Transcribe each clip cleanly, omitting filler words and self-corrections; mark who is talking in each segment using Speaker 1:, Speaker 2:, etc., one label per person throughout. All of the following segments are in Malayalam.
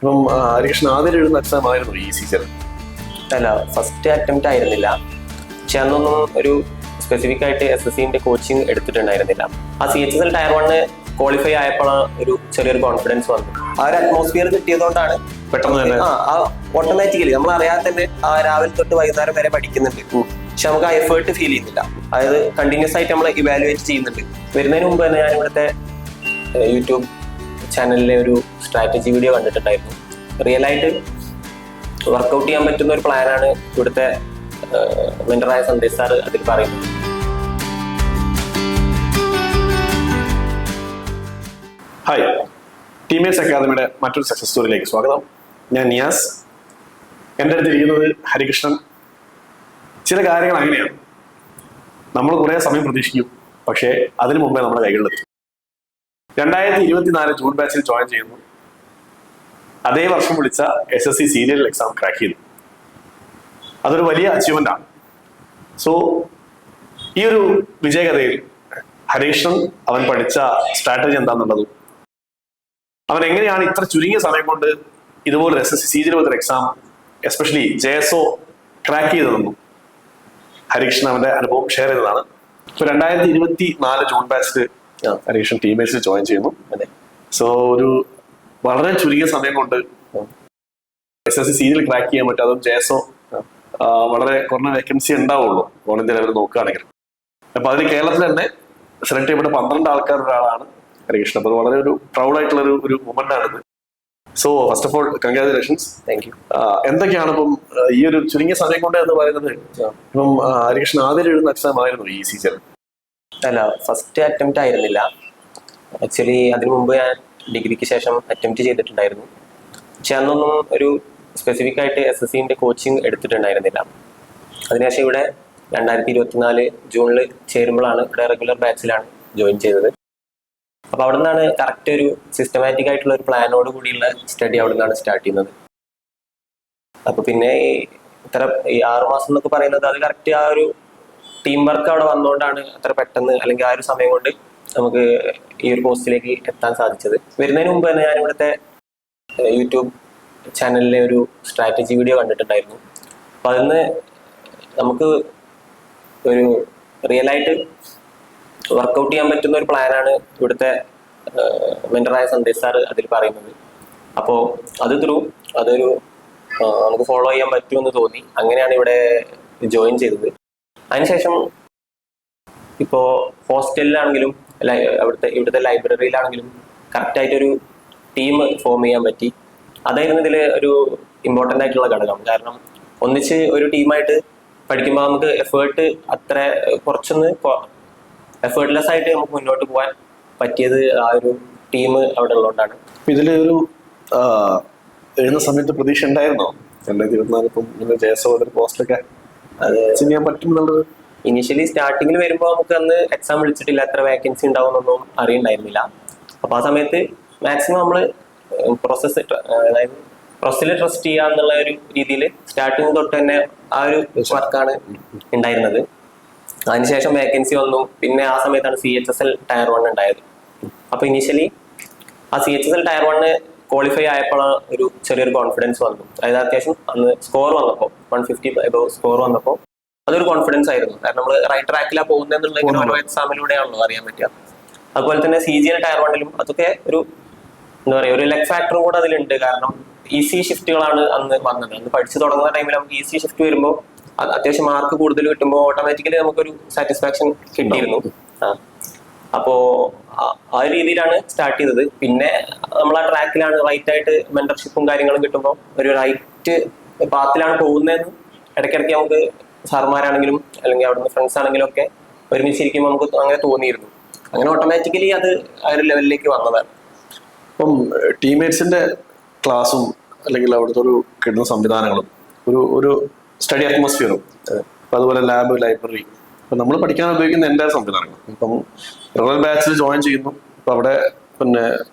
Speaker 1: ഇപ്പം ഹരികൃഷ്ണൻ ആദ്യം എഴുതുന്ന എക്സാം ആയിരുന്നു ഈ സീസൺ?
Speaker 2: അല്ല, ഫസ്റ്റ് അറ്റംപ്റ്റ് ആയിരുന്നില്ല. പക്ഷെ അന്നൊന്നും ഒരു സ്പെസിഫിക് ആയിട്ട് SSCന്റെ കോച്ചിങ് എടുത്തിട്ടുണ്ടായിരുന്നില്ല. ആ CHSL ടയർ 1 ക്വാളിഫൈ ആയപ്പോൾ ഒരു ചെറിയൊരു കോൺഫിഡൻസ് വന്നു. ആ ഒരു അറ്റ്മോസ്ഫിയർ കിട്ടിയതുകൊണ്ടാണ്
Speaker 1: പെട്ടെന്ന് തന്നെ
Speaker 2: ഓട്ടോമാറ്റിക്കലി നമ്മൾ അറിയാതെ തന്നെ ആ രാവിലെ തൊട്ട് വൈകുന്നേരം വരെ പഠിക്കുന്നുണ്ട്. പക്ഷെ നമുക്ക് ആ എഫേർട്ട് ഫീൽ ചെയ്യുന്നില്ല. അതായത് കണ്ടിന്യൂസ് ആയിട്ട് നമ്മൾ ഇവാലുവേറ്റ് ചെയ്യുന്നുണ്ട്. വരുന്നതിന് മുമ്പ് തന്നെ ഞാൻ ഇവിടുത്തെ യൂട്യൂബ് ചാനലിലെ ഒരു സ്ട്രാറ്റജി വീഡിയോ കണ്ടിട്ടുണ്ടായിരുന്നു. റിയലായിട്ട് വർക്കൗട്ട് ചെയ്യാൻ പറ്റുന്ന ഒരു പ്ലാനാണ് ഇവിടുത്തെ മെന്ററായ സന്ദേശ് സാർ അതിൽ പറയുന്നത്.
Speaker 1: ഹായ്, ടീമേഴ്സ് അക്കാദമിയുടെ മറ്റൊരു സക്സസ് സ്റ്റോറിയിലേക്ക് സ്വാഗതം. ഞാൻ നിയാസ്. എൻ്റെ അടുത്ത് ഇരിക്കുന്നത് ഹരികൃഷ്ണൻ. ചില കാര്യങ്ങൾ അങ്ങനെയാണ്, നമ്മൾ കുറേ സമയം പ്രതീക്ഷിക്കും, പക്ഷേ അതിനു മുമ്പേ നമ്മുടെ കൈകളിലെത്തും. 2024 ജൂൺ ബാച്ചിൽ ജോയിൻ ചെയ്യുന്നു. അതേ വർഷം വിളിച്ച SSC സീരിയൽ എക്സാം ക്രാക്ക് ചെയ്തു. അതൊരു വലിയ അച്ചീവ്മെന്റ് ആണ്. സോ ഈ ഒരു വിജയകഥയിൽ ഹരികൃഷ്ണൻ അവൻ പഠിച്ച സ്ട്രാറ്റജി എന്താണെന്നുള്ളതും അവൻ എങ്ങനെയാണ് ഇത്ര ചുരുങ്ങിയ സമയം കൊണ്ട് ഇതുപോലെ SSC സീരിയൽ പോലത്തെ എക്സാം എസ്പെഷ്യലി JSO ക്രാക്ക് ചെയ്തതെന്നും ഹരികൃഷ്ണൻ അവന്റെ അനുഭവം ഷെയർ ചെയ്തതാണ്. ഇപ്പൊ 2024 ജൂൺ ബാച്ചിൽ ഹരികൃഷ്ണൻ ടീമേഴ്സിൽ ജോയിൻ ചെയ്യുന്നു. സോ ഒരു വളരെ ചുരുങ്ങിയ സമയം കൊണ്ട് SSC സീരിയൽ ക്രാക്ക് ചെയ്യാൻ പറ്റും. അതും JSO വളരെ കുറഞ്ഞ വേക്കൻസി ഉണ്ടാവുള്ളൂ ഓൾ ഇന്ത്യ ലെവൽ നോക്കുകയാണെങ്കിൽ. അപ്പൊ അതിന് കേരളത്തിൽ തന്നെ സെലക്ട് ചെയ്യപ്പെട്ട 12 ആൾക്കാർ ഒരാളാണ് ഹരികൃഷ്ണൻ. അപ്പൊ അത് വളരെ ഒരു പ്രൗഡ് ആയിട്ടുള്ള ഒരു മൊമെന്റ് ആണിത്. So first of all congratulations.
Speaker 2: Thank you.
Speaker 1: എന്തൊക്കെയാണ് ഇപ്പം ഈ ഒരു ചുരുങ്ങിയ സമയം കൊണ്ട് എന്ന് പറയുന്നത്? ഇപ്പം ഹരികൃഷ്ണൻ ആദ്യം എഴുതുന്ന എക്സാം ആയിരുന്നു ഈ സീസൺ?
Speaker 2: അല്ല, ഫസ്റ്റ് അറ്റംപ്റ്റ് ആയിരുന്നില്ല. ആക്ച്വലി അതിനു മുമ്പ് ഞാൻ ഡിഗ്രിക്ക് ശേഷം അറ്റംപ്റ്റ് ചെയ്തിട്ടുണ്ടായിരുന്നു. പക്ഷെ അന്നൊന്നും ഒരു സ്പെസിഫിക് ആയിട്ട് SSCന്റെ കോച്ചിങ് എടുത്തിട്ടുണ്ടായിരുന്നില്ല. അതിനുശേഷം ഇവിടെ 2024 ജൂണിൽ ചേരുമ്പോഴാണ് ഇവിടെ റെഗുലർ ബാച്ചിലാണ് ജോയിൻ ചെയ്തത്. അപ്പൊ അവിടെ നിന്നാണ് കറക്റ്റ് ഒരു സിസ്റ്റമാറ്റിക് ആയിട്ടുള്ള ഒരു പ്ലാനോട് കൂടിയുള്ള സ്റ്റഡി അവിടെ നിന്നാണ് സ്റ്റാർട്ട് ചെയ്യുന്നത്. അപ്പൊ പിന്നെ ഈ 6 മാസം എന്നൊക്കെ പറയുന്നത് അത് കറക്റ്റ് ആ ഒരു ടീം വർക്ക് അവിടെ വന്നുകൊണ്ടാണ് അത്ര പെട്ടെന്ന്, അല്ലെങ്കിൽ ആ ഒരു സമയം കൊണ്ട് നമുക്ക് ഈ ഒരു പോസ്റ്റിലേക്ക് എത്താൻ സാധിച്ചത്. വരുന്നതിന് മുമ്പ് തന്നെ ഞാൻ ഇവിടുത്തെ യൂട്യൂബ് ചാനലിലെ ഒരു സ്ട്രാറ്റജി വീഡിയോ കണ്ടിട്ടുണ്ടായിരുന്നു. അപ്പൊ അതിന് നമുക്ക് ഒരു റിയലായിട്ട് വർക്കൗട്ട് ചെയ്യാൻ പറ്റുന്ന ഒരു പ്ലാനാണ് ഇവിടുത്തെ മെന്ററായ സന്ദേശ് സാർ അതിൽ പറയുന്നത്. അപ്പോൾ അതൊരു നമുക്ക് ഫോളോ ചെയ്യാൻ പറ്റുമെന്ന് തോന്നി. അങ്ങനെയാണ് ഇവിടെ ജോയിൻ ചെയ്തത്. അതിനുശേഷം ഇപ്പോൾ ഹോസ്റ്റലിലാണെങ്കിലും ഇവിടുത്തെ ലൈബ്രറിയിലാണെങ്കിലും കറക്റ്റായിട്ടൊരു ടീം ഫോം ചെയ്യാൻ പറ്റി. അതായിരുന്നു ഇതിൽ ഒരു ഇമ്പോർട്ടൻ്റ് ആയിട്ടുള്ള ഘടകം. കാരണം ഒന്നിച്ച് ഒരു ടീമായിട്ട് പഠിക്കുമ്പോൾ നമുക്ക് എഫേർട്ട് അത്ര കുറച്ചൊന്ന് എഫേർട്ട്ലെസ് ആയിട്ട് നമുക്ക് മുന്നോട്ട് പോകാൻ പറ്റിയത് ആ ഒരു ടീം അവിടെ ഉള്ളതുകൊണ്ടാണ്.
Speaker 1: ഇതിൽ ഒരു എഴുതുന്ന സമയത്ത് പ്രതീക്ഷ ഉണ്ടായിരുന്നോ 2024 ഇപ്പം ഇങ്ങനെ JSO പോസ്റ്റിലൊക്കെ അത് ചെയ്യാൻ പറ്റും എന്നുള്ളത്?
Speaker 2: ഇനീഷ്യലി സ്റ്റാർട്ടിങ്ങിൽ വരുമ്പോൾ നമുക്ക് അന്ന് എക്സാം വിളിച്ചിട്ടില്ല, എത്ര വേക്കൻസി ഉണ്ടാവുമെന്നൊന്നും അറിയണ്ടായിരുന്നില്ല. അപ്പോൾ ആ സമയത്ത് മാക്സിമം നമ്മൾ പ്രോസസ്സിൽ ട്രസ്റ്റ് ചെയ്യുക എന്നുള്ള ഒരു രീതിയിൽ സ്റ്റാർട്ടിങ് തൊട്ട് തന്നെ ആ ഒരു വർക്കാണ് ഉണ്ടായിരുന്നത്. അതിനുശേഷം വേക്കൻസി വന്നു. പിന്നെ ആ സമയത്താണ് CHSL ടയർ 1 ഉണ്ടായത്. അപ്പോൾ ഇനീഷ്യലി ആ CHSL ടയർ 1 ക്വാളിഫൈ ആയപ്പോൾ ഒരു ചെറിയൊരു കോൺഫിഡൻസ് വന്നു. അതായത് അത്യാവശ്യം അന്ന് സ്കോർ വന്നപ്പോൾ 150 എബോവ് സ്കോർ വന്നപ്പോൾ അതൊരു കോൺഫിഡൻസ് ആയിരുന്നു. കാരണം നമ്മൾ റൈറ്റ് ട്രാക്കിലാണ് പോകുന്നതെന്നുള്ള ഓരോ എക്സാമിലൂടെയാണല്ലോ അറിയാൻ പറ്റുക. അതുപോലെ തന്നെ CGL ടയർ 1 അതൊക്കെ ഒരു എന്താ പറയുക, ഒരു ലക്ക് ഫാക്ടറും കൂടെ അതിലുണ്ട്. കാരണം ഈസി ഷിഫ്റ്റുകളാണ് അന്ന് വന്നത്. അന്ന് പഠിച്ചു തുടങ്ങുന്ന ടൈമിൽ നമുക്ക് ഈസി ഷിഫ്റ്റ് വരുമ്പോൾ അത്യാവശ്യം മാർക്ക് കൂടുതൽ കിട്ടുമ്പോൾ ഓട്ടോമാറ്റിക്കലി നമുക്കൊരു സാറ്റിസ്ഫാക്ഷൻ കിട്ടിയിരുന്നു. അപ്പോ ആ രീതിയിലാണ് സ്റ്റാർട്ട് ചെയ്തത്. പിന്നെ നമ്മൾ ആ ട്രാക്കിലാണ് റൈറ്റ് ആയിട്ട് മെന്റർഷിപ്പും കാര്യങ്ങളും കിട്ടുമ്പോൾ ഒരു റൈറ്റ് പാത്തിലാണ് പോകുന്നതെന്ന് ഇടയ്ക്കിടയ്ക്ക് നമുക്ക് സാർമാരാണെങ്കിലും അല്ലെങ്കിൽ അവിടുന്ന് ഫ്രണ്ട്സ് ആണെങ്കിലും ഒക്കെ ഒരുമിച്ചിരിക്കുമ്പോൾ നമുക്ക് അങ്ങനെ തോന്നിയിരുന്നു. അങ്ങനെ ഓട്ടോമാറ്റിക്കലി അത് ആ ഒരു ലെവലിലേക്ക് വന്നതാണ്.
Speaker 1: അപ്പം ടീംമേറ്റ്സിന്റെ ക്ലാസ്സും അല്ലെങ്കിൽ അവിടുത്തെ ഒരു കിട്ടുന്ന സംവിധാനങ്ങളും ഒരു സ്റ്റഡി അറ്റ്മോസ്ഫിയറും, അപ്പം അതുപോലെ ലാബ്, ലൈബ്രറി, ഇപ്പം നമ്മൾ പഠിക്കാൻ ഉപയോഗിക്കുന്ന എല്ലാ സംവിധാനങ്ങളും. ഇപ്പം റെഗുലർ ബാച്ചിൽ ജോയിൻ ചെയ്യുന്നു. അപ്പം അവിടെ പിന്നെ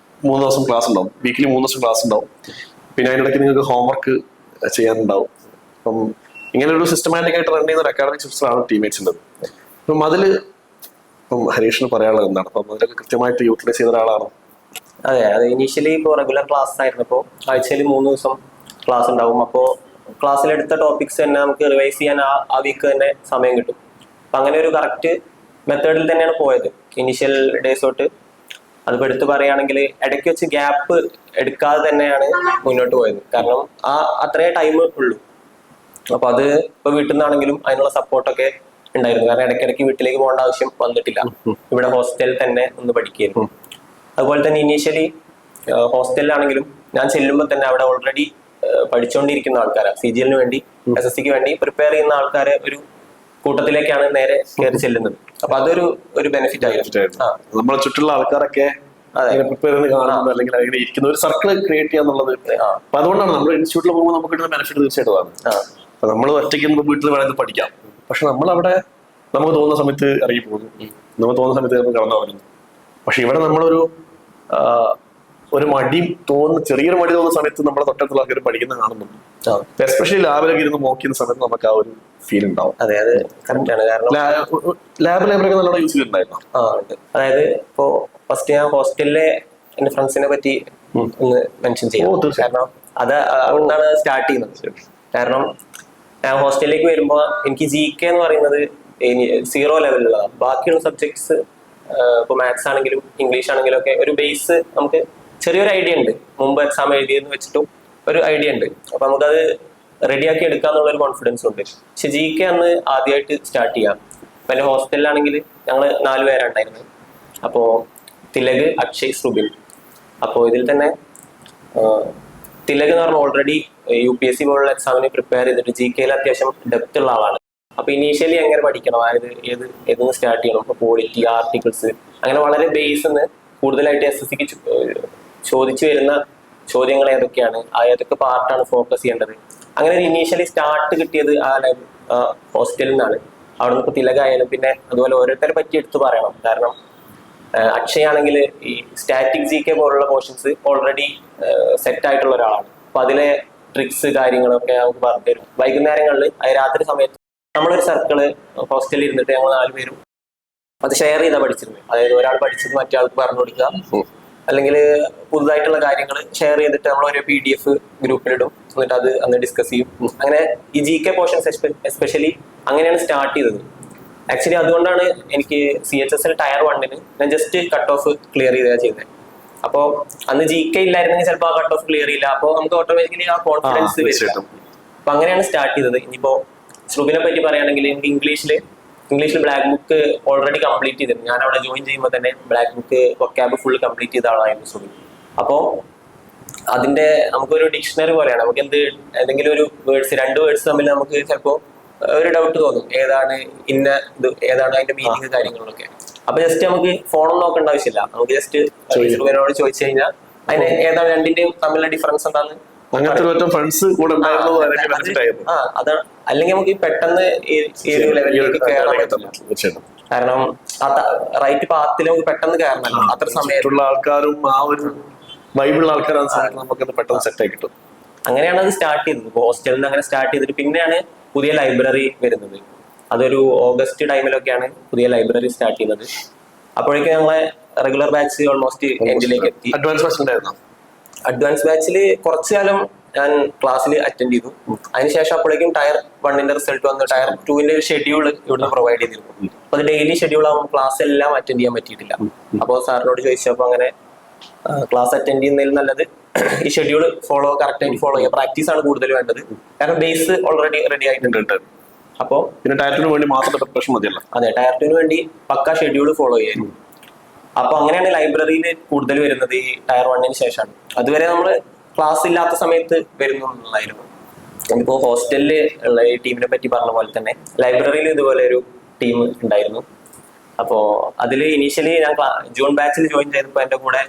Speaker 1: 3 ദിവസം ക്ലാസ് ഉണ്ടാവും, വീക്കിലി 3 ദിവസം ക്ലാസ് ഉണ്ടാവും. പിന്നെ അതിനിടയ്ക്ക് നിങ്ങൾക്ക് ഹോംവർക്ക് ചെയ്യാനുണ്ടാവും. അപ്പം ഇങ്ങനെ ഒരു സിസ്റ്റമാറ്റിക് ആയിട്ട് റൺ ചെയ്യുന്ന ഒരു അക്കാഡമിക് സിസ്റ്റമാണ് ടീംമേറ്റ്സിൻ്റെ. അപ്പം അതിൽ ഇപ്പം ഹരീഷിന് പറയാനുള്ളത് എന്താണ്? അപ്പം അതിലൊക്കെ കൃത്യമായിട്ട് യൂട്ടിലൈസ് ചെയ്ത ഒരാളാണ്.
Speaker 2: അതെ, അത് ഇനീഷ്യലി ഇപ്പോൾ റെഗുലർ ക്ലാസ് ആയിരുന്നപ്പോൾ ആഴ്ചയിൽ 3 ദിവസം ക്ലാസ് ഉണ്ടാവും. അപ്പോൾ ക്ലാസ്സിലെടുത്ത ടോപ്പിക്സ് തന്നെ നമുക്ക് റിവൈസ് ചെയ്യാൻ ആ വീക്ക് തന്നെ സമയം കിട്ടും. അപ്പം അങ്ങനെ ഒരു കറക്റ്റ് മെത്തേഡിൽ തന്നെയാണ് പോയത് ഇനീഷ്യൽ ഡേയ്സ് തൊട്ട്. അതിപ്പോൾ എടുത്ത് പറയുകയാണെങ്കിൽ ഇടയ്ക്ക് വെച്ച് ഗ്യാപ്പ് എടുക്കാതെ തന്നെയാണ് മുന്നോട്ട് പോയത്. കാരണം അത്രേ ടൈം ഉള്ളൂ. അപ്പൊ അത് ഇപ്പൊ വീട്ടിൽ നിന്നാണെങ്കിലും അതിനുള്ള സപ്പോർട്ടൊക്കെ ഉണ്ടായിരുന്നു. കാരണം ഇടയ്ക്കിടയ്ക്ക് വീട്ടിലേക്ക് പോകേണ്ട ആവശ്യം വന്നിട്ടില്ല. ഇവിടെ ഹോസ്റ്റലിൽ തന്നെ ഒന്ന് പഠിക്കുകയായിരുന്നു. അതുപോലെ തന്നെ ഇനീഷ്യലി ഹോസ്റ്റലിലാണെങ്കിലും ഞാൻ ചെല്ലുമ്പോൾ തന്നെ അവിടെ ഓൾറെഡി പഠിച്ചുകൊണ്ടിരിക്കുന്ന ആൾക്കാരാണ്. CGL-ന് വേണ്ടി SSC-ക്ക് വേണ്ടി പ്രിപ്പയർ ചെയ്യുന്ന ആൾക്കാരെ ഒരു കൂട്ടത്തിലേക്കാണ് നേരെ കയറി ചെല്ലുന്നത്. അപ്പൊ അതൊരു ബെനിഫിറ്റ് ആയിരുന്നു.
Speaker 1: നമ്മളെ ചുറ്റുള്ള ആൾക്കാരൊക്കെ പ്രിപ്പയർ ചെയ്ത് കാണുന്നത് അല്ലെങ്കിൽ അങ്ങനെ ഇരിക്കുന്ന ഒരു സർക്കിൾ ക്രിയേറ്റ് ചെയ്യാന്നുള്ളത്. അപ്പൊ അതുകൊണ്ടാണ് നമ്മൾ ഇൻസ്റ്റിറ്റ്യൂട്ടിൽ പോകുമ്പോൾ നമുക്ക് കിട്ടുന്ന ബെനിഫിറ്റ് തീർച്ചയായിട്ടും ആണ്. അപ്പൊ നമ്മൾ ഒറ്റയ്ക്ക് വീട്ടിൽ വേണമെങ്കിൽ പഠിക്കാം. പക്ഷെ നമ്മളവിടെ നമുക്ക് തോന്നുന്ന സമയത്ത് ഇറങ്ങി പോകുന്നു, നമുക്ക് തോന്നുന്ന സമയത്ത് നമ്മൾ കടന്നു പറയുന്നു. പക്ഷെ ഇവിടെ നമ്മളൊരു മടി ചെറിയൊരു മടി തോന്നുന്ന സമയത്ത് നമ്മളെ തൊട്ടടുത്തുള്ള ആൾക്കാർ പഠിക്കുന്ന കാണുന്നുണ്ട്. എസ്പെഷ്യലി ലാബിലൊക്കെ ഇരുന്ന് നോക്കിയ സമയത്ത് നമുക്ക് ആ ഒരു ഫീൽ ഉണ്ടാവും.
Speaker 2: അതെ, അത് കറക്റ്റ് ആണ്. കാരണം
Speaker 1: ലാബിലൊക്കെ നല്ലോണം യൂസ് ചെയ്തിട്ടുണ്ടായിരുന്നു.
Speaker 2: അതായത് ഇപ്പോ ഫസ്റ്റ് ഞാൻ ഹോസ്റ്റലിലെ എന്റെ ഫ്രണ്ട്സിനെ പറ്റി ഒന്ന് മെൻഷൻ ചെയ്യാം. കാരണം അത് അവിടുന്നാണ് സ്റ്റാർട്ട് ചെയ്യുന്നത്. കാരണം ഞാൻ ഹോസ്റ്റലിലേക്ക് വരുമ്പോൾ എനിക്ക് GK എന്ന് പറയുന്നത് 0 ലെവലിലുള്ളതാണ്. ബാക്കിയുള്ള സബ്ജക്ട്സ് ഇപ്പോൾ മാത്സ് ആണെങ്കിലും ഇംഗ്ലീഷ് ആണെങ്കിലും ഒക്കെ ഒരു ബേസ് നമുക്ക് ചെറിയൊരു ഐഡിയ ഉണ്ട്. മുമ്പ് എക്സാം എഴുതിയെന്ന് വെച്ചിട്ടും ഒരു ഐഡിയ ഉണ്ട്. അപ്പൊ നമുക്കത് റെഡിയാക്കി എടുക്കാന്നുള്ളൊരു കോൺഫിഡൻസ് ഉണ്ട്. പക്ഷെ GK അന്ന് ആദ്യമായിട്ട് സ്റ്റാർട്ട് ചെയ്യാം. അപ്പൊ എൻ്റെ ഹോസ്റ്റലിലാണെങ്കിൽ ഞങ്ങൾ 4 പേരാണ് ഉണ്ടായിരുന്നത്. അപ്പോൾ തിലക്, അക്ഷയ്, ശ്രുബിൻ. അപ്പോൾ ഇതിൽ തന്നെ തിലക് എന്ന് പറഞ്ഞാൽ ഓൾറെഡി UPSC പോലുള്ള എക്സാമിന് പ്രിപ്പയർ ചെയ്തിട്ട് GK-യിൽ അത്യാവശ്യം ഡെപ്ത് ഉള്ള ആളാണ്. അപ്പൊ ഇനീഷ്യലി എങ്ങനെ പഠിക്കണം, അതായത് ഏതെന്ന് സ്റ്റാർട്ട് ചെയ്യണം, ഇപ്പൊ പോളിറ്റി, ആർട്ടിക്കിൾസ്, അങ്ങനെ വളരെ ബേസ് കൂടുതലായിട്ട് SSC-ക്ക് ചോദിച്ചു വരുന്ന ചോദ്യങ്ങൾ ഏതൊക്കെയാണ്, ഏതൊക്കെ പാർട്ടാണ് ഫോക്കസ് ചെയ്യേണ്ടത്, അങ്ങനെ ഒരു ഇനീഷ്യലി സ്റ്റാർട്ട് കിട്ടിയത് ആ ഹോസ്റ്റലിൽ നിന്നാണ്. അവിടെ നിന്ന് ഇപ്പോൾ തിലകായാലും പിന്നെ അതുപോലെ ഓരോരുത്തരെ പറ്റി എടുത്തു പറയണം. കാരണം അക്ഷയ് ആണെങ്കിൽ ഈ സ്റ്റാറ്റിക് GK പോലുള്ള പോർഷൻസ് ഓൾറെഡി സെറ്റ് ആയിട്ടുള്ള ഒരാളാണ്. അപ്പൊ അതിലെ ട്രിക്സ് കാര്യങ്ങളൊക്കെ നമുക്ക് പറഞ്ഞു തരും. വൈകുന്നേരങ്ങളിൽ രാത്രി സമയത്ത് നമ്മളൊരു സർക്കിള് ഹോസ്റ്റലിൽ ഇരുന്നിട്ട് ഞങ്ങൾ 4 പേരും അത് ഷെയർ ചെയ്താൽ പഠിച്ചിരുന്നത്. അതായത് ഒരാൾ പഠിച്ചത് മറ്റേ ആൾക്ക് പറഞ്ഞു കൊടുക്കുക, അല്ലെങ്കിൽ പുതുതായിട്ടുള്ള കാര്യങ്ങൾ ഷെയർ ചെയ്തിട്ട് നമ്മൾ ഒരു PDF ഗ്രൂപ്പിലിടും. എന്നിട്ട് അത് അന്ന് ഡിസ്കസ് ചെയ്യും. അങ്ങനെ ഈ GK പോർഷൻസ് എസ്പെഷ്യലി അങ്ങനെയാണ് സ്റ്റാർട്ട് ചെയ്തത്. ആക്ച്വലി അതുകൊണ്ടാണ് എനിക്ക് CHSL Tier 1-ന് ഞാൻ ജസ്റ്റ് കട്ട് ഓഫ് ക്ലിയർ ചെയ്തത്. അപ്പോൾ അന്ന് GK ഇല്ലായിരുന്നെങ്കിൽ ചിലപ്പോൾ ആ കട്ട് ഓഫ് ക്ലിയർ ചെയ്യില്ല. അപ്പോൾ നമുക്ക് ഓട്ടോമാറ്റിക്കലി ആ കോൺഫിഡൻസ് വരും. അപ്പൊ അങ്ങനെയാണ് സ്റ്റാർട്ട് ചെയ്തത്. ഇനിയിപ്പോ ശ്രുബിനെ പറ്റി പറയുകയാണെങ്കിൽ എനിക്ക് ഇംഗ്ലീഷിൽ ബ്ലാക്ക് ബുക്ക് ഓൾറെഡി കംപ്ലീറ്റ് ചെയ്തിരുന്നു. ഞാൻ അവിടെ ജോയിൻ ചെയ്യുമ്പോൾ തന്നെ ബ്ലാക്ക് ബുക്ക് വൊക്കാബ് ഫുൾ കംപ്ലീറ്റ് ചെയ്ത ആളായിരുന്നു ശ്രുബിൻ. അപ്പോൾ അതിന്റെ നമുക്കൊരു ഡിക്ഷണറി പോലെയാണ്. നമുക്ക് എന്തെങ്കിലും ഒരു വേർഡ്സ്, 2 വേർഡ്സ് തമ്മിൽ നമുക്ക് ചിലപ്പോൾ ഒരു ഡൗട്ട് തോന്നും, ഏതാണ് ഏതാണ് അതിന്റെ മീനിങ് കാര്യങ്ങളൊക്കെ. അപ്പൊ ജസ്റ്റ് നമുക്ക് ഫോണൊന്നും നോക്കേണ്ട ആവശ്യമില്ല. നമുക്ക് ജസ്റ്റ് ശ്രുബിനോട് ചോദിച്ചു കഴിഞ്ഞാൽ അതിന് ഏതാണ് രണ്ടിന്റെയും തമ്മിലുള്ള ഡിഫറൻസ് എന്താന്ന്. അതാണ്. അല്ലെങ്കിൽ നമുക്ക് പെട്ടെന്ന് ഈ ഒരു ലെവലിലേക്ക് കയറാൻ പറ്റില്ല. കാരണം റൈറ്റ് പാത്തിൽ നമുക്ക് പെട്ടെന്ന് കയറണല്ലോ. അത്ര സമയത്തുള്ള
Speaker 1: ആൾക്കാരും ആ ഒരു ബൈബിൾ ആൾക്കാരാണ് നമുക്ക് പെട്ടെന്ന് സെറ്റ് ആയി കിട്ടും.
Speaker 2: അങ്ങനെയാണ് അത് സ്റ്റാർട്ട് ചെയ്തത്. ഹോസ്റ്റലിൽ നിന്ന് അങ്ങനെ സ്റ്റാർട്ട് ചെയ്തിട്ട് പിന്നെയാണ് പുതിയ ലൈബ്രറി വരുന്നത്. അതൊരു ഓഗസ്റ്റ് ടൈമിലൊക്കെയാണ് പുതിയ ലൈബ്രറി സ്റ്റാർട്ട് ചെയ്യുന്നത്. അപ്പോഴേക്കും ഞങ്ങളെ റെഗുലർ ബാച്ച് ഓൾമോസ്റ്റ് എൻഡിലേക്ക് എത്തി. അഡ്വാൻസ് ബാച്ചിൽ കുറച്ചു കാലം ഞാൻ ക്ലാസ്സിൽ അറ്റൻഡ് ചെയ്തു. അതിനുശേഷം അപ്പോഴേക്കും Tier 1-ന്റെ റിസൾട്ട് വന്നു. Tier 2-ന്റെ ഒരു ഷെഡ്യൂൾ ഇവിടുന്ന് പ്രൊവൈഡ് ചെയ്തിരുന്നു. അപ്പൊ അത് ഡെയിലി ഷെഡ്യൂൾ ആകുമ്പോൾ ക്ലാസ് എല്ലാം അറ്റൻഡ് ചെയ്യാൻ പറ്റിയിട്ടില്ല. അപ്പോൾ സാറിനോട് ചോദിച്ചപ്പോൾ അങ്ങനെ ക്ലാസ് അറ്റൻഡ് ചെയ്യുന്നതിൽ നല്ലത് ഈ ഷെഡ്യൂൾ കറക്റ്റായിട്ട് ഫോളോ ചെയ്യുക. പ്രാക്ടീസ് ആണ് കൂടുതൽ വേണ്ടത്. കാരണം ബേസ് ഓൾറെഡി റെഡി ആയിട്ടുണ്ട്. അപ്പോൾ
Speaker 1: പിന്നെ Tier 2-ന് വേണ്ടി മാത്രം പ്രിപ്പറേഷൻ മതിയല്ലോ.
Speaker 2: അതെ, Tier 2-ന് വേണ്ടി പക്ക ഷെഡ്യൂൾ ഫോളോ ചെയ്യായിരുന്നു. അപ്പൊ അങ്ങനെയാണ് ലൈബ്രറിയിൽ കൂടുതൽ വരുന്നത് ഈ Tier 1-ന് ശേഷമാണ്. അതുവരെ നമ്മൾ ക്ലാസ് ഇല്ലാത്ത സമയത്ത് വരുന്നുണ്ടായിരുന്നു. ഇപ്പോ ഹോസ്റ്റലിൽ ഉള്ള ഈ ടീമിനെ പറ്റി പറഞ്ഞ പോലെ തന്നെ ലൈബ്രറിയിൽ ഇതുപോലെ ഒരു ടീം ഉണ്ടായിരുന്നു. അപ്പോ അതിൽ ഇനീഷ്യലി ഞാൻ ജൂൺ ബാച്ചിൽ ജോയിൻ ചെയ്തപ്പോൾ എന്റെ കൂടെ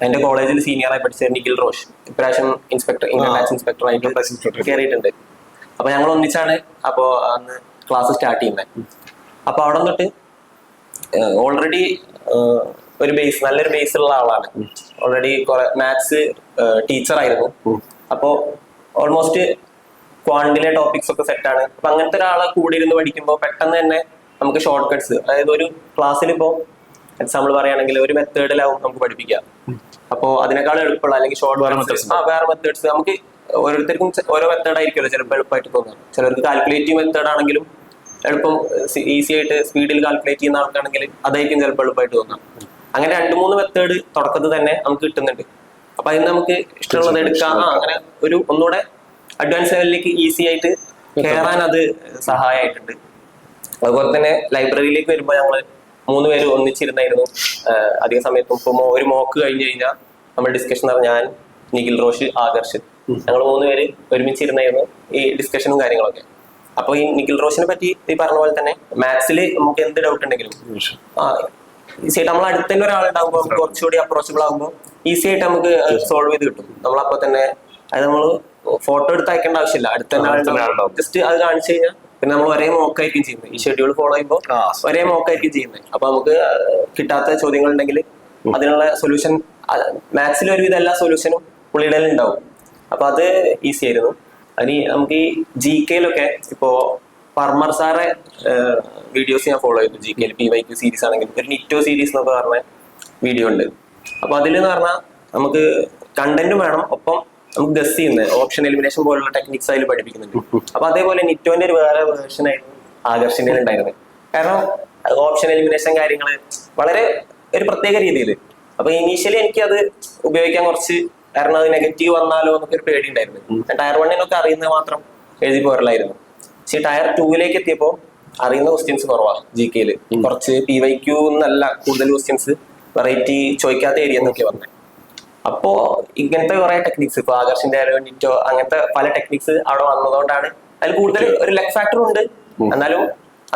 Speaker 2: എന്റെ കോളേജിൽ സീനിയറായി പഠിച്ച നിഖിൽ റോഷ് ഇപ്രാവശ്യം ഇൻകം ടാക്സ് ഇൻസ്പെക്ടറായിട്ട് കയറിയിട്ടുണ്ട്. അപ്പൊ ഞങ്ങൾ ഒന്നിച്ചാണ് അപ്പോ അന്ന് ക്ലാസ് സ്റ്റാർട്ട് ചെയ്യുന്നത്. അപ്പൊ അവിടെ തൊട്ട് ഓൾറെഡി ഒരു നല്ലൊരു ബേസ് ഉള്ള ആളാണ്. ഓൾറെഡി മാത്സ് ടീച്ചറായിരുന്നു. അപ്പോൾ ഓൾമോസ്റ്റ് ക്വാണ്ടിലെ ടോപ്പിക്സ് ഒക്കെ സെറ്റാണ്. അപ്പൊ അങ്ങനത്തെ ഒരാളെ കൂടി ഇരുന്ന് പഠിക്കുമ്പോൾ പെട്ടെന്ന് തന്നെ നമുക്ക് ഷോർട്ട് കട്ട്സ്, അതായത് ഒരു ക്ലാസ്സിൽ ഇപ്പോൾ എക്സാമ്പിൾ പറയുകയാണെങ്കിൽ ഒരു മെത്തേഡിലാവും നമുക്ക് പഠിപ്പിക്കാം. അപ്പോൾ അതിനേക്കാൾ എളുപ്പമുള്ള അല്ലെങ്കിൽ വേറെ മെത്തേഡ്സ് നമുക്ക് ഓരോരുത്തർക്കും ഓരോ മെത്തേഡ് ആയിരിക്കുമല്ലോ ചിലപ്പോൾ എളുപ്പമായിട്ട് തോന്നുന്നത്. ചിലർക്ക് കാൽക്കുലേറ്റീവ് മെത്തേഡ് ആണെങ്കിലും എളുപ്പം ഈസി ആയിട്ട് സ്പീഡിൽ കാൽക്കുലേറ്റ് ചെയ്യുന്ന ആൾക്കാണെങ്കിൽ അതായിരിക്കും ചിലപ്പോൾ എളുപ്പമായിട്ട് തോന്നാം. അങ്ങനെ 2-3 മെത്തേഡ് തുടക്കത്തിൽ തന്നെ നമുക്ക് കിട്ടുന്നുണ്ട്. അപ്പൊ അതിന് നമുക്ക് ഇഷ്ടമുള്ളത് എടുക്കാം. അങ്ങനെ ഒരു ഒന്നുകൂടെ അഡ്വാൻസ് ലെവലിലേക്ക് ഈസി ആയിട്ട് കയറാൻ അത് സഹായമായിട്ടുണ്ട്. അതുപോലെ തന്നെ ലൈബ്രറിയിലേക്ക് വരുമ്പോൾ ഞങ്ങൾ 3 പേര് ഒന്നിച്ചിരുന്നായിരുന്നു അധിക സമയത്തും. ഇപ്പൊ ഒരു മോക്ക് കഴിഞ്ഞ് കഴിഞ്ഞാൽ നമ്മൾ ഡിസ്കഷൻ എന്ന് പറഞ്ഞാൽ ഞാൻ, നിഖിൽ റോഷ്, ആദർശ്, ഞങ്ങൾ 3 പേര് ഒരുമിച്ചിരുന്നായിരുന്നു ഈ ഡിസ്കഷനും കാര്യങ്ങളൊക്കെ. അപ്പൊ ഈ നിഖിൽ റോഷിനെ പറ്റി ഈ പറഞ്ഞ പോലെ തന്നെ മാത്സിൽ നമുക്ക് എന്ത് ഡൗട്ട് ഉണ്ടെങ്കിലും ഈസി ആയിട്ട് നമ്മൾ അടുത്ത് തന്നെ ഒരാളുണ്ടാകുമ്പോൾ നമുക്ക് കുറച്ചുകൂടി അപ്രോച്ചബിൾ ആകുമ്പോൾ ഈസി ആയിട്ട് നമുക്ക് സോൾവ് ചെയ്ത് കിട്ടും. നമ്മളപ്പോ തന്നെ അത് നമ്മൾ ഫോട്ടോ എടുത്ത് അയക്കേണ്ട ആവശ്യമില്ല, അടുത്ത് തന്നെ ആളുണ്ടാവും. ജസ്റ്റ് അത് കാണിച്ചു കഴിഞ്ഞാൽ പിന്നെ നമ്മൾ ഒരേ മോക്കായിരിക്കും ചെയ്യുന്നത്. ഈ ഷെഡ്യൂൾ ഫോളോ ചെയ്യുമ്പോൾ ഒരേ മോക്കായിരിക്കും ചെയ്യുന്നത്. അപ്പൊ നമുക്ക് കിട്ടാത്ത ചോദ്യങ്ങൾ ഉണ്ടെങ്കിൽ അതിനുള്ള സൊല്യൂഷൻ മാത്സിൽ ഒരുവിധം എല്ലാ സൊല്യൂഷനും പുള്ളിയുടെ ഉണ്ടാവും. അപ്പൊ അത് ഈസി ആയിരുന്നു. അതിന് നമുക്ക് ഈ GK-യിലൊക്കെ ഇപ്പോ പർമർ സാറെ വീഡിയോസ് ഞാൻ ഫോളോ ചെയ്തു. GK-യിൽ PYQ സീരീസ് ആണെങ്കിൽ ഒരു നിറ്റോ സീരീസ് എന്നൊക്കെ പറഞ്ഞ വീഡിയോ ഉണ്ട്. അപ്പൊ അതിലെന്ന് പറഞ്ഞാൽ നമുക്ക് കണ്ടന്റും വേണം, ഒപ്പം നമുക്ക് ഗസ് ചെയ്യുന്നത് ഓപ്ഷൻ എലിമിനേഷൻ പോലുള്ള ടെക്നിക്സ് അതിൽ പഠിപ്പിക്കുന്നുണ്ട്. അപ്പൊ അതേപോലെ നിറ്റോന്റെ ഒരു വേറെ വേർഷൻ ആയിരുന്നു ആകർഷണീയ ഉണ്ടായിരുന്നത്. കാരണം ഓപ്ഷൻ എലിമിനേഷൻ കാര്യങ്ങൾ വളരെ ഒരു പ്രത്യേക രീതിയിൽ. അപ്പൊ ഇനീഷ്യലി എനിക്ക് അത് ഉപയോഗിക്കാൻ കുറച്ച്, കാരണം അത് നെഗറ്റീവ് വന്നാലോ എന്നൊക്കെ ഒരു പേടി ഉണ്ടായിരുന്നു. ടയർ 1 അറിയുന്നത് മാത്രം എഴുതി പോരലായിരുന്നു. പക്ഷെ ടയർ 2 എത്തിയപ്പോൾ അറിയുന്ന ക്വസ്റ്റ്യൻസ് കുറവാണ്. GK-യിൽ കുറച്ച് PYQ എന്നല്ല കൂടുതൽ ക്വസ്റ്റ്യൻസ് വെറൈറ്റി ചോദിക്കാത്ത ഏരിയ എന്നൊക്കെ പറഞ്ഞത്. അപ്പോ ഇങ്ങനത്തെ കുറെ ടെക്നിക്സ്, ഇപ്പൊ ആകർഷിന്റെ ആയാലും നിറ്റോ അങ്ങനത്തെ പല ടെക്നിക്സ് അവിടെ വന്നതുകൊണ്ടാണ് അതിൽ കൂടുതൽ ഒരു ലക്ക് ഫാക്ടറും ഉണ്ട്. എന്നാലും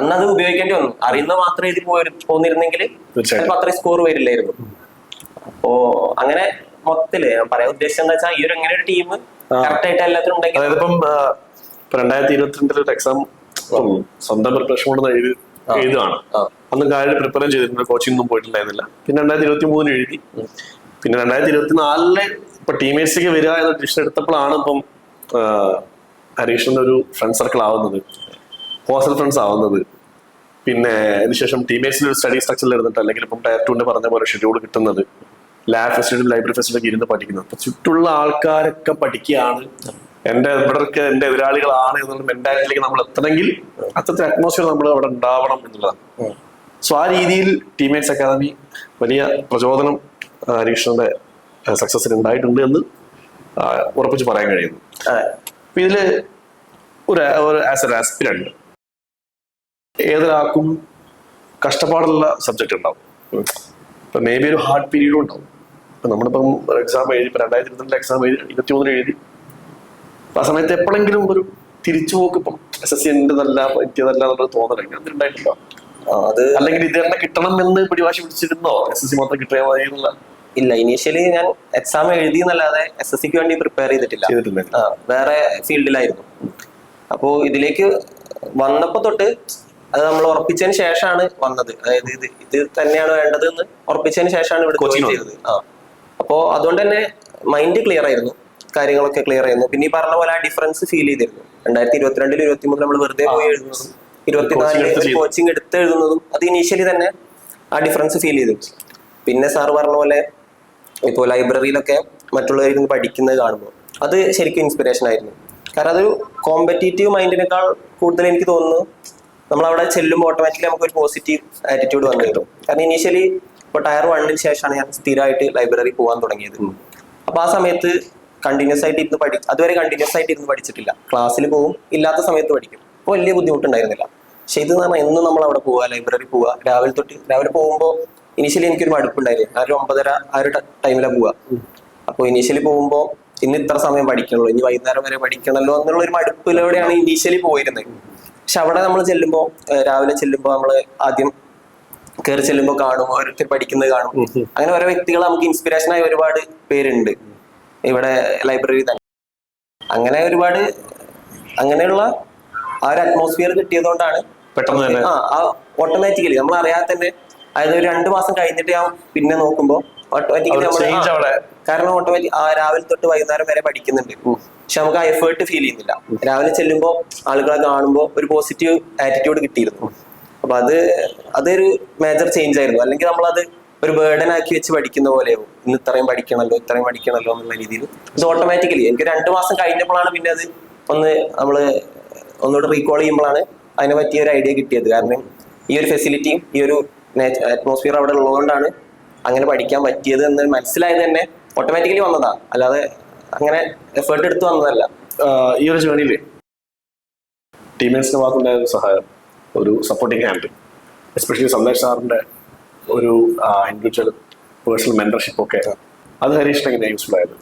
Speaker 2: അന്ന് അത് ഉപയോഗിക്കേണ്ടി വന്നു. അറിയുന്നത് മാത്രം എഴുതി പോന്നിരുന്നെങ്കിൽ ചിലപ്പോൾ അത്രയും സ്കോർ വരില്ലായിരുന്നു. അപ്പോ അങ്ങനെ മൊത്തത്തില് ഞാൻ പറയാൻ ഉദ്ദേശിച്ചത് എന്താ വെച്ചാൽ ഈ ഒരു ഇങ്ങനെ ഒരു ടീം കറക്റ്റ് ആയിട്ട് എല്ലാത്തിനും ഉണ്ടെങ്കിൽ
Speaker 1: 2022 എക്സാം സ്വന്തം പ്രിപ്പറേഷൻ കൊണ്ട് എഴുതുകയാണ്. അന്ന് കാര്യം പ്രിപ്പയർ ചെയ്തിട്ടുണ്ട്, കോച്ചിങ് ഒന്നും പോയിട്ടുണ്ടായിരുന്നില്ല. പിന്നെ 2023 എഴുതി. പിന്നെ 2024 ഇപ്പൊ ടീമേറ്റ്സിലേക്ക് വരിക എന്ന ഡിസിഷൻ എടുത്തപ്പോഴാണ് ഇപ്പം ഹരീഷിന്റെ ഒരു ഫ്രണ്ട് സർക്കിൾ ആവുന്നത്, ഹോസ്റ്റൽ ഫ്രണ്ട്സ് ആവുന്നത്. പിന്നെ അതിനുശേഷം ടീമേറ്റ്സിന്റെ ഒരു സ്റ്റഡി സ്ട്രക്ചറിൽ ഇരുന്നിട്ട്, അല്ലെങ്കിൽ ഇപ്പം ടയർ 2 പറഞ്ഞ പോലെ ഷെഡ്യൂൾ കിട്ടുന്നത്, ലാബ് ഫെസിലിറ്റി ലൈബ്രറി ഫെസിലിറ്റി ഇരുന്ന് പഠിക്കുന്നത്. അപ്പൊ ചുറ്റുള്ള ആൾക്കാരൊക്കെ പഠിക്കുകയാണ്, എന്റെ എതിരാളികളാണ് എന്നുള്ള മെന്റാലിറ്റിയിലേക്ക് നമ്മൾ എത്തണമെങ്കിൽ അത്രത്തെ അറ്റ്മോസ്ഫിയർ നമ്മൾ അവിടെ ഉണ്ടാവണം എന്നുള്ളതാണ്. സോ ആ രീതിയിൽ ടീമേറ്റ്സ് അക്കാദമി വലിയ പ്രചോദനം ഹരീഷിന്റെ സക്സസിന് ഉണ്ടായിട്ടുണ്ട് എന്ന് ഉറപ്പിച്ച് പറയാൻ കഴിയുന്നു. അപ്പൊ ഇതില് ഒരു ആസ് എൻ ആസ്പിരന്റ് ഏതൊരാൾക്കും കഷ്ടപ്പാടുള്ള സബ്ജക്റ്റ് ഉണ്ടാവും. ഇപ്പൊ മേ ബി ഒരു ഹാർഡ് പീരീഡും ഉണ്ടാവും. ഇപ്പൊ നമ്മളിപ്പം എക്സാം എഴുതി, ഇപ്പൊ 2022 എക്സാം എഴുതി, 2023 എഴുതി. ആ സമയത്ത് എപ്പോഴെങ്കിലും ഒരു തിരിച്ചുപോക്ക് ഇപ്പം SSC എന്റേതല്ല പറ്റിയതല്ല എന്നുള്ളത് തോന്നലെങ്കിൽ അതുണ്ടായിട്ടുണ്ടോ? അത് അല്ലെങ്കിൽ ഇത് തന്നെ കിട്ടണം എന്ന് പിടിവാശി പിടിച്ചിരുന്നോ? SSC മാത്രം കിട്ടിയാൽ മതി എന്നുള്ള?
Speaker 2: ഇല്ല, ഇനീഷ്യലി ഞാൻ എക്സാം എഴുതി എന്നല്ലാതെ SSCക്ക് വേണ്ടി പ്രിപ്പയർ ചെയ്തിട്ടില്ല. വേറെ ഫീൽഡിലായിരുന്നു. അപ്പോ ഇതിലേക്ക് വന്നപ്പോ തൊട്ട് അത് നമ്മൾ ഉറപ്പിച്ചതിന് ശേഷമാണ് വന്നത്. അതായത് ഇത് തന്നെയാണ് വേണ്ടത് എന്ന് ഉറപ്പിച്ചതിന് ശേഷമാണ് ഇവിടെ കോച്ചിങ് ചെയ്തത്. അപ്പോ അതുകൊണ്ട് തന്നെ മൈൻഡ് ക്ലിയർ ആയിരുന്നു, കാര്യങ്ങളൊക്കെ ക്ലിയർ ആയിരുന്നു. പിന്നെ ഈ പറഞ്ഞ പോലെ ആ ഡിഫറൻസ് ഫീൽ ചെയ്തിരുന്നു. 2022 2023 നമ്മൾ വെറുതെ പോയി എഴുതുന്നതും 2024 കോച്ചിങ് എടുത്ത് എഴുതുന്നതും അത് ഇനീഷ്യലി തന്നെ ആ ഡിഫറൻസ് ഫീൽ ചെയ്തു. പിന്നെ സാർ പറഞ്ഞ പോലെ ഇപ്പോൾ ലൈബ്രറിയിലൊക്കെ മറ്റുള്ളവരിൽ പഠിക്കുന്നത് കാണുമ്പോൾ അത് ശരിക്കും ഇൻസ്പിറേഷൻ ആയിരുന്നു. കാരണം അതൊരു കോമ്പറ്റീറ്റീവ് മൈൻഡിനേക്കാൾ കൂടുതൽ എനിക്ക് തോന്നുന്നു നമ്മളവിടെ ചെല്ലുമ്പോൾ ഓട്ടോമാറ്റിക്കലി നമുക്ക് ഒരു പോസിറ്റീവ് ആറ്റിറ്റ്യൂഡ് വന്നു കിട്ടും. കാരണം ഇനീഷ്യലി ഇപ്പോൾ ടയർ 1 ശേഷമാണ് ഞാൻ സ്ഥിരമായിട്ട് ലൈബ്രറി പോകാൻ തുടങ്ങിയത്. അപ്പൊ ആ സമയത്ത് കണ്ടിന്യൂസ് ആയിട്ട് ഇരുന്ന് അതുവരെ കണ്ടിന്യൂസ് ആയിട്ട് ഇരുന്ന് പഠിച്ചിട്ടില്ല. ക്ലാസ്സിൽ പോകും, ഇല്ലാത്ത സമയത്ത് പഠിക്കും. അപ്പോൾ വലിയ ബുദ്ധിമുട്ടുണ്ടായിരുന്നില്ല. പക്ഷെ ഇത് എന്ന് പറഞ്ഞാൽ എന്നും നമ്മൾ അവിടെ പോവുക, ലൈബ്രറി പോവുക, രാവിലെ പോകുമ്പോൾ ഇനീഷ്യലി എനിക്കൊരു മടുപ്പുണ്ടായിരുന്നു. ആ ഒരു 9:30 ആ ഒരു ടൈമിലാണ് പോവുക. അപ്പോൾ ഇനീഷ്യലി പോകുമ്പോൾ ഇന്ന് ഇത്ര സമയം പഠിക്കണല്ലോ, ഇനി വൈകുന്നേരം വരെ പഠിക്കണല്ലോ എന്നുള്ള ഒരു മടുപ്പിലൂടെയാണ് ഇനീഷ്യലി പോയിരുന്നത്. പക്ഷെ അവിടെ നമ്മൾ ചെല്ലുമ്പോൾ, രാവിലെ ചെല്ലുമ്പോൾ നമ്മൾ ആദ്യം കയറി ചെല്ലുമ്പോൾ കാണും, ഓരോരുത്തർ പഠിക്കുന്നത് കാണും. അങ്ങനെ ഓരോ വ്യക്തികൾ നമുക്ക് ഇൻസ്പിറേഷനായ ഒരുപാട് പേരുണ്ട് ഇവിടെ ലൈബ്രറി തന്നെ. അങ്ങനെ ഒരുപാട് അങ്ങനെയുള്ള ആ ഒരു അറ്റ്മോസ്ഫിയർ കിട്ടിയതുകൊണ്ടാണ്
Speaker 1: പെട്ടെന്ന്
Speaker 2: ഓട്ടോമാറ്റിക്കലി നമ്മൾ അറിയാതെ തന്നെ, അതായത് ഒരു 2 മാസം കഴിഞ്ഞിട്ട് ഞാൻ പിന്നെ നോക്കുമ്പോൾ ഓട്ടോമാറ്റിക്കലി നമ്മൾ, കാരണം ഓട്ടോമാറ്റിക് രാവിലെ തൊട്ട് വൈകുന്നേരം വരെ പഠിക്കുന്നുണ്ട്. പക്ഷെ നമുക്ക് ആ എഫേർട്ട് ഫീൽ ചെയ്യുന്നില്ല. രാവിലെ ചെല്ലുമ്പോൾ ആളുകളെ കാണുമ്പോൾ ഒരു പോസിറ്റീവ് ആറ്റിറ്റ്യൂഡ് കിട്ടിയിരുന്നു. അപ്പൊ അതൊരു മേജർ ചേഞ്ച് ആയിരുന്നു. അല്ലെങ്കിൽ നമ്മളത് ഒരു ബേർഡൻ ആക്കി വെച്ച് പഠിക്കുന്ന പോലെയാവും. ഇന്ന് ഇത്രയും പഠിക്കണല്ലോ എന്നുള്ള രീതിയിൽ. ഇത് ഓട്ടോമാറ്റിക്കലി എനിക്ക് 2 മാസം കഴിഞ്ഞപ്പോഴാണ് പിന്നെ അത് നമ്മള് ഒന്നുകൂടെ റീകോൾ ചെയ്യുമ്പോഴാണ് അതിനെ പറ്റിയ ഒരു ഐഡിയ കിട്ടിയത്. കാരണം ഈ ഒരു ഫെസിലിറ്റിയും ഈ ഒരു അറ്റ്മോസ്ഫിയർ അവിടെ ഉള്ളതുകൊണ്ടാണ് അങ്ങനെ പഠിക്കാൻ പറ്റിയത് എന്ന് മനസ്സിലായത് തന്നെ ഓട്ടോമാറ്റിക്കലി വന്നതാ, അല്ലാതെ അങ്ങനെ എഫേർട്ട് എടുത്ത് വന്നതല്ല.
Speaker 1: ഈ ഒരു ജേണിയില് ടീമേറ്റ്സിന്റെ ഭാഗത്തുണ്ടായ ഒരു സഹായം, ഒരു സപ്പോർട്ടിങ് ഹാൻഡ്, എസ്പെഷ്യലി സന്ദേശ് സാറിന്റെ ഒരു ഇൻഡിവിജ്വൽ പേഴ്സണൽ മെന്റർഷിപ്പ് ഒക്കെ, അത് ഹരീഷിന് എങ്ങനെ യൂസ്ഫുൾ ആയത്?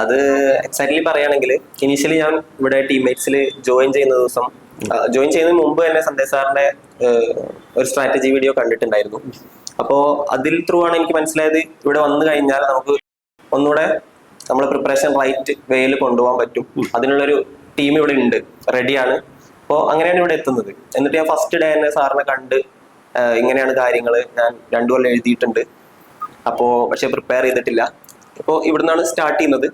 Speaker 2: അത് എക്സാക്ട്ലി പറയുകയാണെങ്കിൽ ഇനീഷ്യലി ഞാൻ ഇവിടെ ടീംമേറ്റ്സിൽ ജോയിൻ ചെയ്യുന്നതിന് മുമ്പ് തന്നെ സന്ദേശ് സാറിന്റെ ഒരു സ്ട്രാറ്റജി വീഡിയോ കണ്ടിട്ടുണ്ടായിരുന്നു. അപ്പോൾ അതിൽ ത്രൂ ആണ് എനിക്ക് മനസ്സിലായത് ഇവിടെ വന്നു കഴിഞ്ഞാൽ നമുക്ക് ഒന്നുകൂടെ നമ്മളെ പ്രിപ്പറേഷൻ റൈറ്റ് വേയിൽ കൊണ്ടുപോകാൻ പറ്റും. അതിനുള്ളൊരു ടീം ഇവിടെ ഉണ്ട്, റെഡിയാണ്. അപ്പോൾ അങ്ങനെയാണ് ഇവിടെ എത്തുന്നത്. എന്നിട്ട് ഞാൻ ഫസ്റ്റ് ഡേ തന്നെ സാറിനെ കണ്ട് ഇങ്ങനെയാണ് കാര്യങ്ങൾ, ഞാൻ 2 കൊല്ലം എഴുതിയിട്ടുണ്ട്, അപ്പോൾ പക്ഷെ പ്രിപ്പയർ ചെയ്തിട്ടില്ല, ഇപ്പോൾ ഇവിടുന്നാണ് സ്റ്റാർട്ട് ചെയ്യുന്നത്,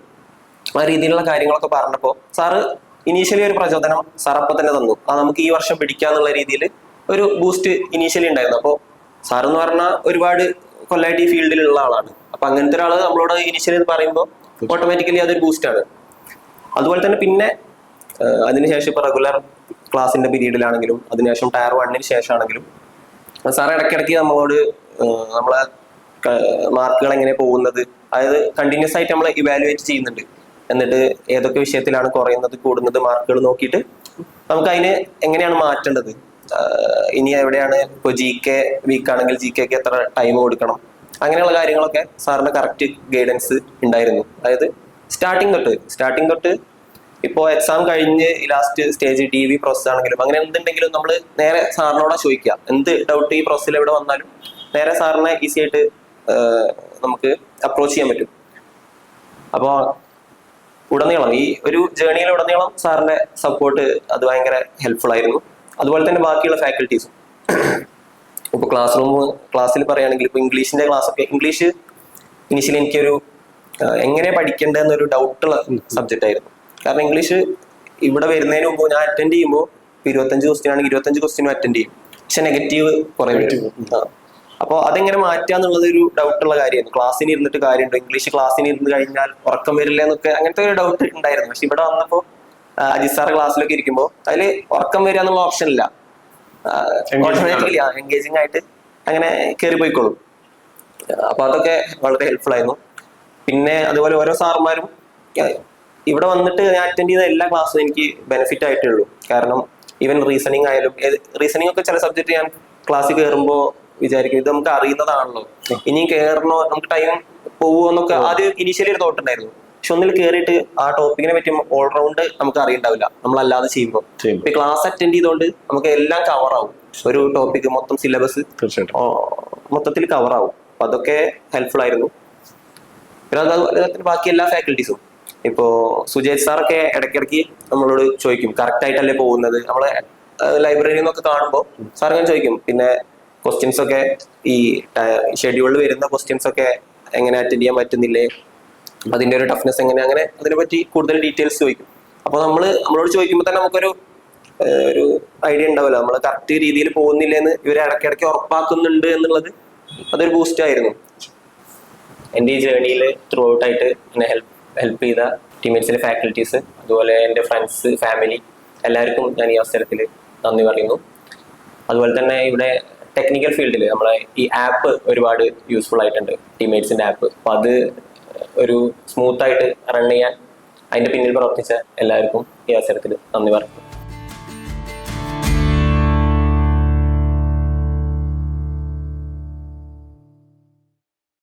Speaker 2: ആ രീതിയിലുള്ള കാര്യങ്ങളൊക്കെ പറഞ്ഞപ്പോൾ സാറ് ഇനീഷ്യലി ഒരു പ്രചോദനം സാർ അപ്പം തന്നെ തന്നു. നമുക്ക് ഈ വർഷം പിടിക്കാന്നുള്ള രീതിയിൽ ഒരു ബൂസ്റ്റ് ഇനീഷ്യലി ഉണ്ടായിരുന്നു. അപ്പോൾ സാറെന്ന് പറഞ്ഞാൽ ഒരുപാട് കൊല്ലമായിട്ട് ഈ ഫീൽഡിലുള്ള ആളാണ്. അപ്പൊ അങ്ങനത്തെ ഒരാൾ നമ്മളോട് ഇനീഷ്യലി പറയുമ്പോൾ ഓട്ടോമാറ്റിക്കലി അതൊരു ബൂസ്റ്റാണ്. അതുപോലെ തന്നെ പിന്നെ അതിനുശേഷം ഇപ്പൊ റെഗുലർ ക്ലാസിന്റെ പീരീഡിലാണെങ്കിലും അതിനുശേഷം ടയർ 1 ശേഷമാണെങ്കിലും സാർ ഇടയ്ക്കിടയ്ക്ക് നമ്മളോട് നമ്മളെ മാർക്കുകൾ എങ്ങനെ പോകുന്നത്, അതായത് കണ്ടിന്യൂസ് ആയിട്ട് നമ്മൾ ഇവാലുവേറ്റ് ചെയ്യുന്നുണ്ട്. എന്നിട്ട് ഏതൊക്കെ വിഷയത്തിലാണ് കുറയുന്നത് കൂടുന്നത് മാർക്കുകൾ നോക്കിയിട്ട് നമുക്ക് അതിന് എങ്ങനെയാണ് മാറ്റേണ്ടത്, ഇനി എവിടെയാണ് ഇപ്പോൾ GK വീക്ക് ആണെങ്കിൽ GKക്ക് എത്ര ടൈം കൊടുക്കണം, അങ്ങനെയുള്ള കാര്യങ്ങളൊക്കെ സാറിന്റെ കറക്റ്റ് ഗൈഡൻസ് ഉണ്ടായിരുന്നു. അതായത് സ്റ്റാർട്ടിങ് തൊട്ട് ഇപ്പോൾ എക്സാം കഴിഞ്ഞ് ലാസ്റ്റ് സ്റ്റേജ് DV പ്രോസസ് ആണെങ്കിലും അങ്ങനെ എന്തുണ്ടെങ്കിലും നമ്മൾ നേരെ സാറിനോടാ ചോദിക്കുക. എന്ത് ഡൗട്ട് ഈ പ്രോസസ്സിൽ എവിടെ വന്നാലും നേരെ സാറിനെ ഈസി ആയിട്ട് നമുക്ക് അപ്രോച്ച് ചെയ്യാൻ പറ്റും. അപ്പോൾ ഉടനീളം ഈ ഒരു ജേണിയിൽ ഉടനീളം സാറിന്റെ സപ്പോർട്ട് അത് ഭയങ്കര ഹെൽപ്ഫുൾ ആയിരുന്നു. അതുപോലെ തന്നെ ബാക്കിയുള്ള ഫാക്കൽറ്റീസും ഇപ്പൊ ക്ലാസ്സിൽ പറയുകയാണെങ്കിൽ ഇപ്പൊ ഇംഗ്ലീഷിന്റെ ക്ലാസ്സൊക്കെ, ഇംഗ്ലീഷ് ഇനിഷ്യലി എനിക്കൊരു എങ്ങനെ പഠിക്കേണ്ടതെന്നൊരു ഡൗട്ടുള്ള സബ്ജക്റ്റ് ആയിരുന്നു. കാരണം ഇംഗ്ലീഷ് ഇവിടെ വരുന്നതിന് മുമ്പ് ഞാൻ അറ്റൻഡ് ചെയ്യുമ്പോൾ 25 ക്വസ്റ്റ്യൻ ആണെങ്കിൽ 25 ക്വസ്റ്റ്യനും അറ്റൻഡ് ചെയ്യും, പക്ഷെ നെഗറ്റീവ് കുറെ വരും. അപ്പോൾ അതെങ്ങനെ മാറ്റുക എന്നുള്ളത് ഒരു ഡൗട്ടുള്ള കാര്യമായിരുന്നു. ക്ലാസ്സിന് ഇരുന്നിട്ട് കാര്യമുണ്ടോ, ഇംഗ്ലീഷ് ക്ലാസ്സിന് ഇരുന്ന് കഴിഞ്ഞാൽ ഉറക്കം വരില്ല എന്നൊക്കെ അങ്ങനത്തെ ഒരു ഡൗട്ട് ഉണ്ടായിരുന്നു. പക്ഷെ ഇവിടെ വന്നപ്പോൾ അജിത് സാർ ക്ലാസ്സിലൊക്കെ ഇരിക്കുമ്പോൾ അതിൽ ഉറക്കം വരിക എന്നുള്ള ഓപ്ഷൻ ഇല്ല, ഓട്ടോമാറ്റിക്കലി എൻഗേജിങ് ആയിട്ട് അങ്ങനെ കയറി പോയിക്കോളും. അപ്പൊ അതൊക്കെ വളരെ ഹെൽപ്ഫുൾ ആയിരുന്നു. പിന്നെ അതുപോലെ ഓരോ സാറുമാരും ഇവിടെ വന്നിട്ട് ഞാൻ അറ്റൻഡ് ചെയ്ത എല്ലാ ക്ലാസ്സും എനിക്ക് ബെനിഫിറ്റ് ആയിട്ടേ ഉള്ളൂ. കാരണം ഈവൻ റീസണിങ് ആയാലും, റീസണിങ് ഒക്കെ ചില സബ്ജക്ട് ഞാൻ ക്ലാസ്സിൽ കയറുമ്പോൾ വിചാരിക്കും ഇത് നമുക്ക് അറിയുന്നതാണല്ലോ, ഇനിയും കയറണോ, നമുക്ക് ടൈം പോവുമോ എന്നൊക്കെ ആദ്യം ഇനീഷ്യലി ഒരു തോട്ട് ഉണ്ടായിരുന്നു. പക്ഷെ ഒന്നിൽ കയറിയിട്ട് ആ ടോപ്പിക്കിനെ പറ്റി ഓൾറൗണ്ട് നമുക്ക് അറിയണ്ടാവില്ല നമ്മളല്ലാതെ ചെയ്യുമ്പോൾ. ഇപ്പൊ ക്ലാസ് അറ്റൻഡ് ചെയ്തുകൊണ്ട് നമുക്ക് എല്ലാം കവർ ആവും, ഒരു ടോപ്പിക് മൊത്തം സിലബസ് മൊത്തത്തിൽ കവർ ആവും. അപ്പൊ അതൊക്കെ ഹെൽപ്ഫുൾ ആയിരുന്നു. പിന്നെ അതുപോലെ ബാക്കി എല്ലാ ഫാക്കൽറ്റീസും ഇപ്പോ സുജേഷ് സാറൊക്കെ ഇടയ്ക്കിടയ്ക്ക് നമ്മളോട് ചോദിക്കും കറക്റ്റ് ആയിട്ടല്ലേ പോകുന്നത്, നമ്മളെ ലൈബ്രറിയിൽ നിന്നൊക്കെ കാണുമ്പോൾ സാർ ഞാൻ ചോദിക്കും. പിന്നെ ക്വസ്റ്റ്യൻസ് ഒക്കെ ഈ ഷെഡ്യൂളിൽ വരുന്ന ക്വസ്റ്റ്യൻസ് ഒക്കെ എങ്ങനെ അറ്റൻഡ് ചെയ്യാൻ പറ്റുന്നില്ലേ, അതിന്റെ ഒരു ടഫ്നെസ് എങ്ങനെ, അങ്ങനെ അതിനെപ്പറ്റി കൂടുതൽ ഡീറ്റെയിൽസ് ചോദിക്കും. അപ്പോൾ നമ്മളോട് ചോദിക്കുമ്പോൾ തന്നെ നമുക്കൊരു ഐഡിയ ഉണ്ടാവില്ല, നമ്മൾ കറക്റ്റ് രീതിയിൽ പോകുന്നില്ലെന്ന് ഇവർ ഇടയ്ക്കിടയ്ക്ക് ഉറപ്പാക്കുന്നുണ്ട് എന്നുള്ളത് അതൊരു ബൂസ്റ്റ് ആയിരുന്നു. എൻ്റെ ഈ ജേർണിയിൽ ത്രൂ ഔട്ട് ആയിട്ട് എന്നെ ഹെൽപ്പ് ചെയ്ത ടീമേറ്റ്സിലെ ഫാക്കൽറ്റീസ്, അതുപോലെ എൻ്റെ ഫ്രണ്ട്സ്, ഫാമിലി എല്ലാവർക്കും ഞാൻ ഈ അവസരത്തിൽ നന്ദി പറയുന്നു. അതുപോലെ തന്നെ ഇവിടെ ടെക്നിക്കൽ ഫീൽഡിൽ നമ്മളെ ഈ ആപ്പ് ഒരുപാട് യൂസ്ഫുൾ ആയിട്ടുണ്ട്, ടീമേറ്റ്സിൻ്റെ ആപ്പ്. അപ്പോൾ അത് ഒരു സ്മൂത്തായിട്ട് റൺ ചെയ്യാൻ അതിൻ്റെ പിന്നിൽ പ്രവർത്തിച്ച എല്ലാവർക്കും ഈ അവസരത്തിൽ നന്ദി പറയുന്നു.